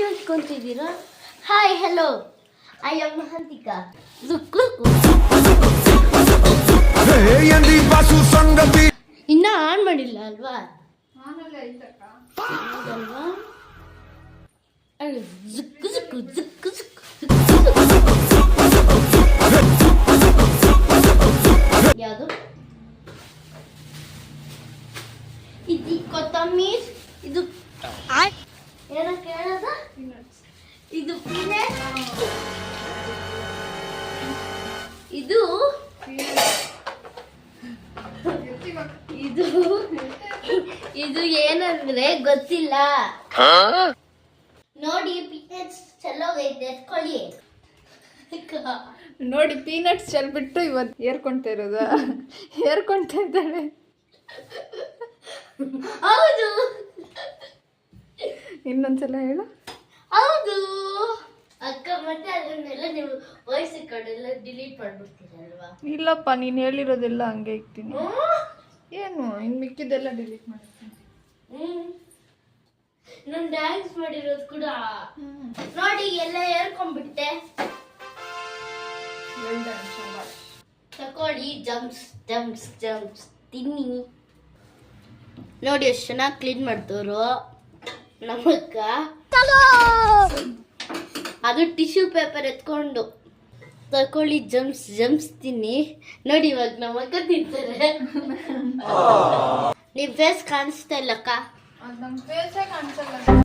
ಯೋಚ್ಕೊಂತಿದ್ದೀರಾ? Hi hello, I am Hanthika. ಇನ್ನ on ಮಾಡಿಲ್ಲ ಅಲ್ವಾ? ಹೌದಲ್ವಾ? ಝುಕ್ಕು ಝುಕ್ಕು ಝುಕ್ಕು ಝುಕ್ಕು ಯಾವುದು ಇದು? ಕೊತ್ತಂಬರಿ. ಇದು ಏನ ಕೇಳದ? ಇದು ಪೀನಟ್. ಇದು ಇದು ಇದು ಏನಂದ್ರೆ ಗೊತ್ತಿಲ್ಲ. ನೋಡಿ ಪೀನಟ್ಸ್ ಚೆಲ್ಲೋಗೈತೆ, ಎತ್ಕೊಳ್ಳಿ. ನೋಡಿ ಪೀನಟ್ಸ್ ಚೆಲ್ಬಿಟ್ಟು ಇವತ್ತು ಏರ್ಕೊಂತ ಇದ್ದಾಳೆ. ಹೌದು, ಇನ್ನೊಂದ್ಸಲ ಹೇಳು. ಹೌದು ಅಕ್ಕ. ಮತ್ತೆ ಅದನ್ನೆಲ್ಲ ನೀವು ವಾಯ್ಸ್ ಕಡೆಲ್ಲ ಡಿಲೀಟ್ ಮಾಡ್ಬಿಡ್ತೀರಲ್ವಾ? ಇಲ್ಲಪ್ಪ, ನೀನು ಹೇಳಿರೋದೆಲ್ಲ ಹಂಗೆ ಇಕ್ತೀನಿ. ಏನು ಇನ್ನು ಮಿಕ್ಕಿದ್ದೆಲ್ಲ ಡಿಲೀಟ್ ಮಾಡ್ತೀನಿ. ನಾನು ಡ್ಯಾನ್ಸ್ ಮಾಡಿರೋದು ಕೂಡ ನೋಡಿ ಎಲ್ಲ ಹೇಳ್ಕೊಂಡ್ಬಿಟ್ಟೆ. ತಕೊಳ್ಳಿ, ಜಂಪ್ಸ್ ಜಂಪ್ಸ್ ಜಂಪ್ಸ್ ತಿನ್ನಿ. ನೋಡಿ ಎಷ್ಟು ಚೆನ್ನಾಗಿ ಕ್ಲೀನ್ ಮಾಡ್ತವ್ರು ನಮ್ಮಕ್ಕ. ಅದು ಟಿಶ್ಯೂ ಪೇಪರ್ ಎತ್ಕೊಂಡು ತಕೊಳ್ಳಿ, ಜಂಪ್ಸ್ ಜಂಪ್ಸ್ ತಿನ್ನಿ. ನೋಡಿ ಇವಾಗ ನಮ್ಮಕ್ಕ ತಿಂತಾರೆ. ನಿಮ್ ಫೇಸ್ ಕಾಣಿಸ್ತಾ ಇಲ್ಲಕ್ಕ? ಅದು ನಮ್ಮ ಫೇಸೇ ಕಾಣಿಸಲ್ಲ.